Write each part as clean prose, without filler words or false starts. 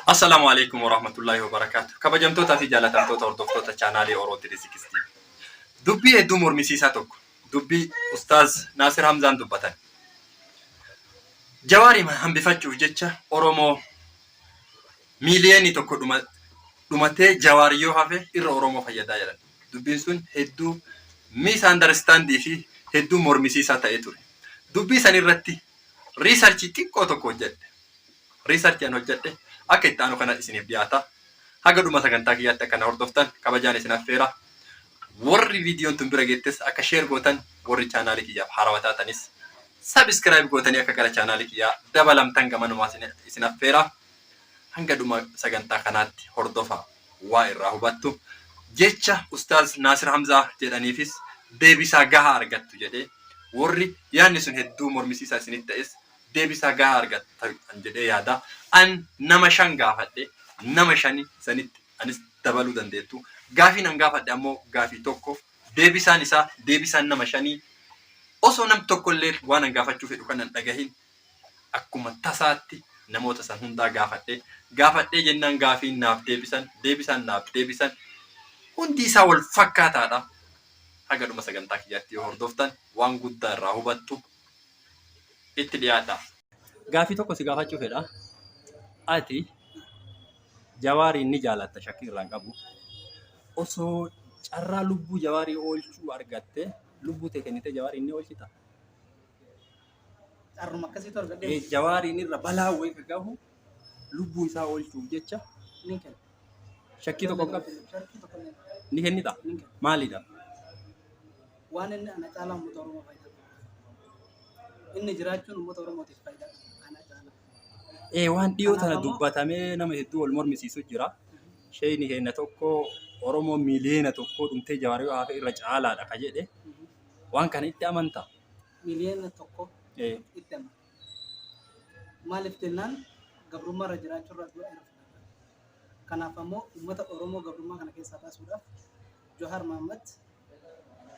Assalamu alaikum warahmatullahi wabarakatuh. Kabajamtoota fi jaalatamtoota hordoftoota chaanaalii Oromoo 360. Dubbii hedduu mormisiisaa tokko. Dubbii Ustaaz Naasir Hamzaan dubbatan. Jawaari hambifachuuf jecha Oromoo miiliyoonii tokko dhumatee Jawaari yoo hafe irra Oromoo fayyadaa jedhan. Dubbiin sun hedduu misunderstanding fi hedduu mormisiisaa ta'ee ture. Dubbii san irratti riisarchii xiqqoo tokko hojjedhe. Riisarchiin hojjedhe. Akka itti aanu kana isiniif dhiyaata. Haga dhuma sagantaa kiyyaatti akkana hordoftan kabajaan isin affeera. Warri viidiyoon tun bira geettes akka sheer gootan, warri chaanaalii kiyyaaf haarawaa taatanis sabiskiraayib gootanii akka gara chaanaalii kiyyaa dabalamtan gamanumaa isin affeera. Hanga dhuma sagantaa kanaatti hordofa waa irraa hubattu. Jecha Ustaaz Naasir Hamzaa jedhaniifis deebisaa gahaa argattu jedhee warri yaadni sun hedduu mormisiisaa isinitti ta'es deebisaa gahaa argattan jedhee yaada. An nama shan gaafadhe nama shani sanitti anis dabaluu dandeettu. Gaafii an gaafadhe ammoo gaafii tokko deebisaan nama shanii osoo nam tokkollee waan an gaafachuu fedhu kanan dhagahin akkuma tasaatti namoota san hundaa gaafadhe jennaan gaafiin naaf deebisan naaf deebisan hundi isaa wal fakkaataadha. Haga dhuma sagantaa kiyyaatti yoo hordoftan waan guddaa irraa hubattu itti dhiyaadha. Gaafii tokko si gaafachuu fedha. Ati Jawaari ni jaalatta shakkii irraan qabu. Osoo carraa lubbuu Jawaarii oolchuu argatte lubbuu tee kennite Jawaari ni oolchita. Carruma akkasiitu argadhe. Jawaariin irra balaa wayii gahu lubbuu isaa oolchuuf jecha Ni kenna. shakkii tokko qabu. Shakkii tokko ni Ni kennita? kenna. Maalidha? Waan inni ana caalaa uummata Oromoo fayyada. Inni jiraachuun uummata Oromootiif fayyada. Ana caalaa. Waan dhiyoo tana dubbatamee nama hedduu wal mormisiisu jira. Shayni kenna tokko Oromoo miiliyoona tokko dhumtee Jawaarii hafe irra caalaadha ka jedhe. Waan kana itti amantaa? Miliyoona tokko itti amana. Maaliif jennaan gabrummaa irra jiraachuu irraa du'a irra filata. Kanaaf ammoo uummata Oromoo gabrummaa kana keessaa baasuudhaaf Johaar Mahammad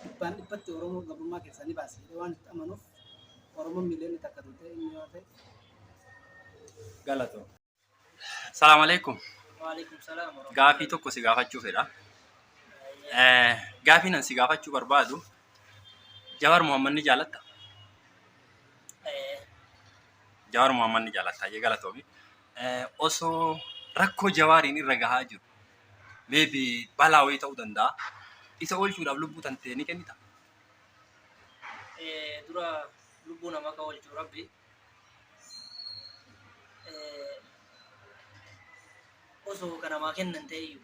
dhibbaan dhibbatti Oromoo gabrummaa keessaa ni baase jedhee waan itti amanuuf Oromoon miliyoonni takka ta'e inni yoo ta'e. Galatoo. Salaamu alaikum. Waalaikum salaam. Gaafii tokko si gaafachuu fedha. Gaafiin an si gaafachuu barbaadu Jawaar Mohammad ni jaalatta? Jawaar Mohammad ni jaalatta jee galatoomi. Osoo rakkoo Jawaariin irra gahaa jiru maybe balaa wayii ta'uu danda'a. Isa oolchuudhaaf lubbuu tantee ni kennita? Dura lubbuu namaa kan oolchuu Rabbi. Osoo kan namaa kennan ta'e iyyuu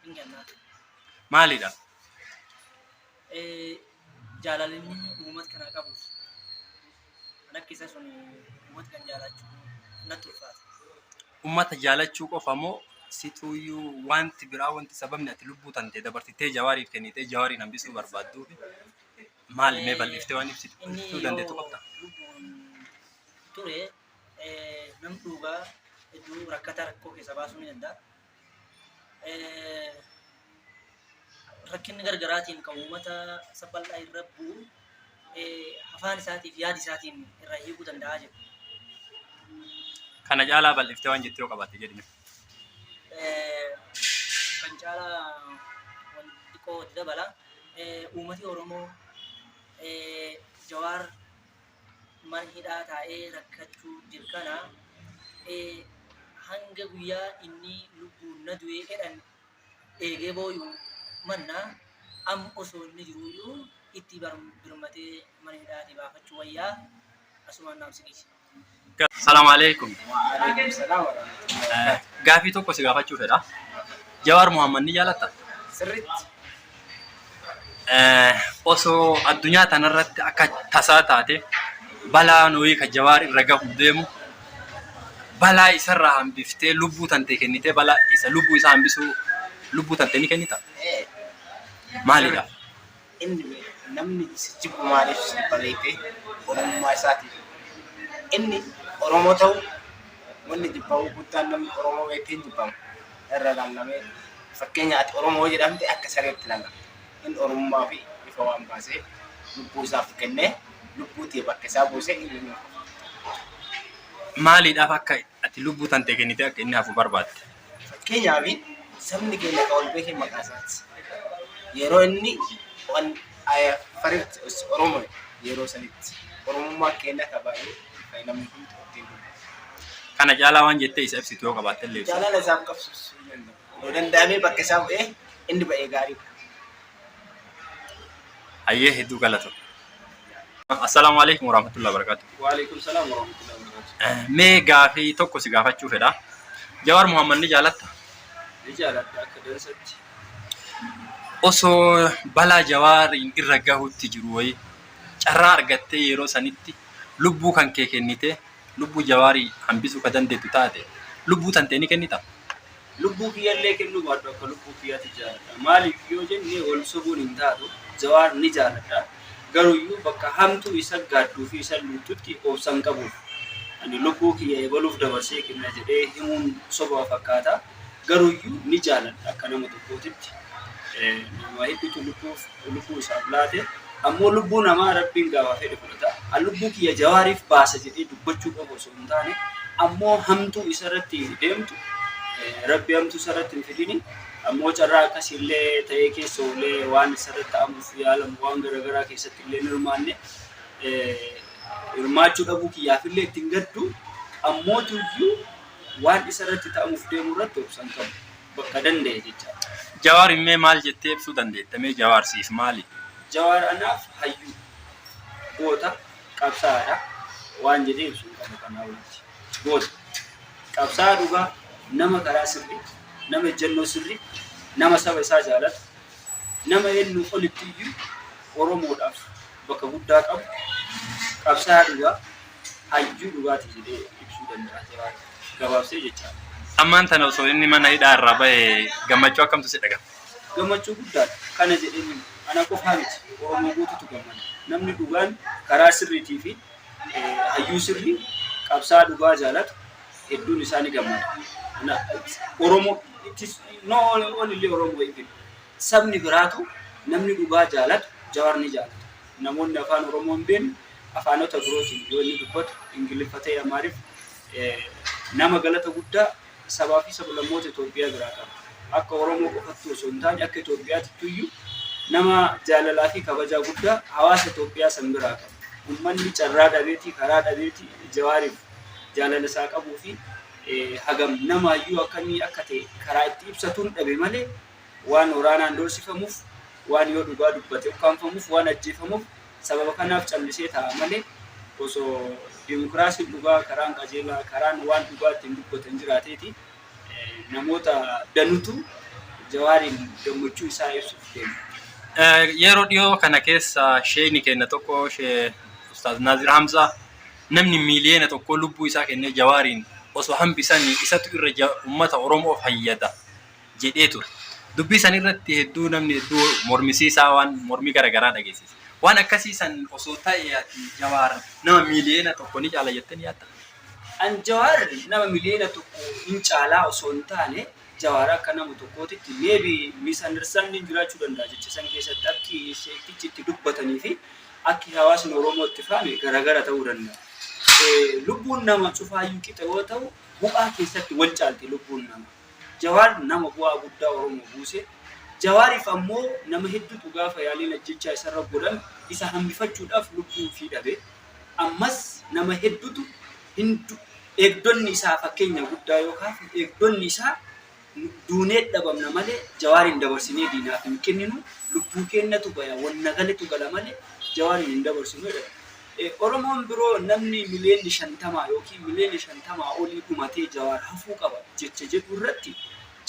hin kennaatu. Maalidha? Jaalalli uummata kanaa qabuuf kan akka isa sun uummata kan jaalachuu natti ulfaata. Ummata jaalachuu qofa moo situuyyuu wanti biraa wanti sababni ati lubbuu tantee dabartitee Jawaariif kennitee Jawaariin hambisuu barbaadduuf maali mee bal'iftee waan ibsituu dandeettu qabda? Lubbuun ture nam dhugaa hedduu rakkata rakkoo keessa baasuu ni danda'a. Rakkinni gargaraatiin kan uummata saphal'aa irra bu'u afaan isaatiif yaada isaatiin irraa hiikuu danda'a jedhu. Kana caalaa bal'iftee waan jettee yoo qabaatte jedhime. Kan caalaa wanti xiqqoo itti dabala. Uummati Oromoo Jawaar mana hidhaa taa'ee rakkachuu jiru kana hanga guyyaa inni lubbuun na du'ee jedhan eegee booyuu mannaa amma osoo inni jiruyyuu itti birmatee mana hidhaatii baafachuu wayyaa asumaan naaf sigiisi. Salaamu alaikum. Waalaikum salaam. Gaafii tokko si gaafachuu fedha. Jawaar Mohammad ni jaalatta? Sirriitti. Osoo addunyaa tanarratti akka tasaa taate balaa nuyi ka Jawaar irra gahu deemu balaa isarraa hambiftee lubbuu tantee kennitee balaa isa lubbuu isaa hambisuu lubbuu tantee ni kennita? Maalidha? Inni namni jibbu maaliif barreeffee Oromummaa isaatiif. Inni Oromoo ta'u wanni jibbamu guddaan namni Oromoo beekee jibbamu irra laallamee fakkeenya ati Oromoo jedhamte akka sareetti lallama. Inni Oromummaa fi ifa waan baasee lubbuu isaaf kennee lubbuu ta'e bakka isaa buusee inni Maaliidhaaf akka ati lubbuu tantee kennitee akka inni hafu barbaadde. Fakkeenyaaf sabni keenya ka ol beekee maqaa isaati. Yeroo inni waan faritti Oromoo yeroo sanitti Oromummaa keenya kabaayee kan namni hundi ittiin dubbatu. Kana caalaa waan jettee isa ibsitu yoo qabaatte illee ibsa. Jaalala isaaf qabsiisuu hin danda'u. Yoo danda'amee bakka isaa bu'ee inni ba'ee gaarii. Hayyee hedduu galatoomi. Assalaamu alaikum warahmatullahi wabarakatuh. Waalaikum salam warahmatullahi wabarakatuh. Mee gaafii tokko si gaafachuu fedha. Jawaar Muhammad ni jaalatta? Ni jaaladha akka dansatti. Osoo balaa Jawaariin irra gahuutti jiru wayii carraa argattee yeroo sanitti lubbuu kan kee kennite lubbuu Jawaarii hambisuu ka dandeettu taate lubbuu tantee ni kennita? Lubbuu kiyyallee kennuu baadhu akka lubbuu kiyyaatti jaaladha. Maaliif yoo jennee wal sobuun hin taatu Jawaar ni jaaladha. Garuyyuu bakka hamtuu isa gaadduu fi isa luututti obsan qabuuf. Ani lubbuu kiyya eebaluuf dabarsee kenna jedhee himuun soba fakkaata. Garuyyuu ni jaaladha akka nama tokkootitti. Nama hedduutu lubbuu isaaf laate. Ammoo lubbuu namaa Rabbiin gaafa fedhe fudhata. An lubbuu kiyya Jawaariif baasa jedhee dubbachuu qabu osoo hin taane ammoo hamtuu isarratti deemtu Rabbi hamtuu isarratti hin fidini. Ammoo carraa akkasillee ta'ee keessa oolee waan isarratti ta'amuuf yaalamu waan garaagaraa keessatti illee hirmaanne hirmaachuu dhabuu kiyyaafillee ittiin gaddu ammoo tuyyuu waan isarratti ta'amuuf deemu irratti obsan qabu bakka danda'e jechaadha. Jawaar immoo maal jettee ibsuu dandeetta? Mee Jawaar siif maali? Jawaar anaaf hayyuu goota qabsaadha waan jedhee ibsuu qabu kanaa walitti. Goota qabsaa dhugaa nama karaa sirrii nama ejjennoo sirrii nama saba isaa jaalatu nama eenyu olitti iyyuu Oromoodhaaf bakka guddaa qabu qabsaa dhugaa hayyuu dhugaati jedhee ibsuu danda'a Jawaar gabaabsee jechaadha. Ammaan tana osoo inni mana hidhaa irraa bahee gammachuu akkamtu si dhagahama? Gammachuu guddaadha. Kana jedhee ana qofaa miti Oromoo guutuutu gammada. Namni dhugaan karaa sirriitii fi hayyuu sirrii qabsaa dhugaa jaalatu hedduun isaanii gammada. Oromoo no only Oromoo even sabni biraatu namni dhugaa jaalatu Jawaar ni jaalatu. Namoonni afaan Oromoo hin beekne afaanota birootiin yoo inni dubbatu Ingiliffatee Amaariif nama galata guddaa sabaa fi sablammoota Itoophiyaa biraa qaba. Akka Oromoo qofattu osoo hin taane akka Itoophiyaatti iyyuu nama jaalalaa fi kabajaa guddaa hawaasa Itoophiyaa san biraa qaba. Uummanni carraa dhabeetii karaa dhabeetii Jawaariif jaalala isaa qabuu fi hagam namaayyuu akkamii akka ta'e karaa itti ibsatuun dhabe malee waan waraanaan doorsifamuuf waan yoo dhugaa dubbate ukkaanfamuuf waan ajjeefamuuf sababa kanaaf callisee ta'a malee osoo dimokiraasiin dhugaa karaan qajeelaa karaan waan dhugaa ittiin dubbatan jiraateeti namoota danutu Jawaariin gammachuu isaa ibsuuf deemu. Yeroo dhiyoo kana keessa sheekni keenya tokko Ustaaz Naazir Hamzaa namni miiliyoona tokko lubbuu isaa kennee Jawaariin osoo hambisanii isatu irra uummata Oromoo fayyada jedhee ture. Dubbii san irratti hedduu namni hedduu mormisiisaa waan mormii garaagaraa dhageessisa. Waan akkasii san osoo ta'e ati Jawaar nama miiliyoona tokko ni caala jettanii yaadda? An Jawaar nama miiliyoona tokko hin caalaa osoo hin taane Jawaar akka nama tokkootitti maybe misunderstanding jiraachuu danda'a jecha san keessatti akki sheektichi itti dubbatanii fi akki hawaasni Oromoo itti faame garaagara ta'uu danda'a. Lubbuun nama cufaayyuu qixa yoo ta'u bu'aa keessatti wal caalti lubbuun nama. Jawaar nama bu'aa guddaa Oromoo buuse. Jawaariif ammoo nama hedduutu gaafa yaaliin ajjechaa isarra godhan isa hambifachuudhaaf lubbuu fi dhabe. Ammas nama hedduutu eegdonni isaa fakkeenya guddaa yookaan eegdonni isaa duunee dhabamna malee Jawaariin dabarsinee diinaaf hin kenninu lubbuu kennatu baya wanna galetu gala malee Jawaariin hin dabarsinu jedha. Oromoon biroo namni miliyoonni 50 yookiin miliyoonni 50 olii dhumatee Jawaar hafuu qaba jecha jedhu irratti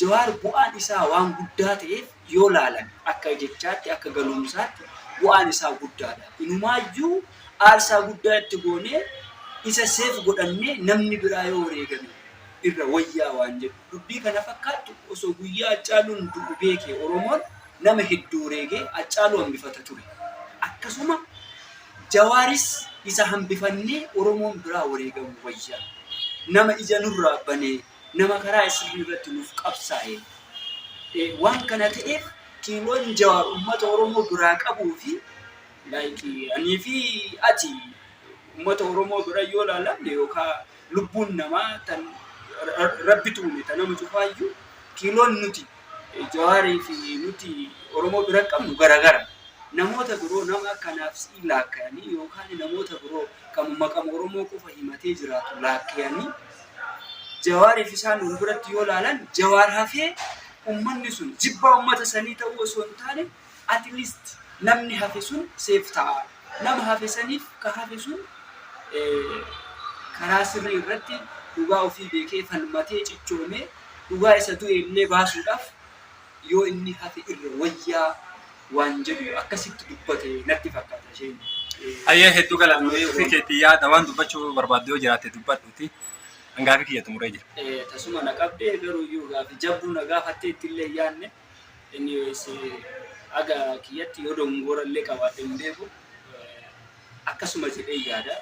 Jawaar bu'aan isaa waan guddaa ta'eef yoo laalan akka jechaatti akka galuumsaatti bu'aan isaa guddaadha. Inumaayyuu aarsaa guddaa itti goonee isa seef godhannee namni biraa yoo wareegame irra wayyaa waan jedhu. Dubbii kana fakkaattu osoo guyyaa Haacaaluun du'u beekee Oromoon nama hedduu wareegee Haacaaluu hambifata ture. Akkasuma Jawaaris isa hambifannee Oromoon biraa wareegamu wayyaa. Nama ija nurraa banee nama karaa isii irratti nuuf qabsaa'e. Waan kana ta'eef kiiloon Jawaar uummata Oromoo biraa qabuu fi anii fi ati uummata Oromoo bira yoo laalamne yookaan lubbuun namaa tan rabbitu uume ta nama cufaayyuu kiiloon nuti Jawaarii fi nuti Oromoo bira qabnu garagara. Namoota biroo nama akkanaaf si laakkayanii yookaan namoota biroo kan maqama Oromoo qofa himatee jiraatu laakkayanii Jawaarii fi isaan biratti yoo laalan Jawaar hafee ummanni sun jibba ummata sanii ta'uu osoo hin taane at least namni hafe sun seef ta'a. Nama hafe saniif ka hafe sun karaa sirrii irratti dhugaa ofii beekee falmatee cichoomee dhugaa isa du'e illee baasuudhaaf yoo inni hafe irra wayyaa waan jedhu akkasitti dubbate natti fakkaata isheen. Ayyee hedduu galatoomi ofii keetii yaada waan dubbachuu barbaadde yoo jiraate dubbadhuuti. Hangaafi kiyya xumuree jira. Tasuma na qabdee garuu iyyuu gaafi jabbuu na gaafattee ittillee yaanne inni aga kiyyatti yoo dongora illee qabaadhe hin beeku akkasuma jedhee yaada.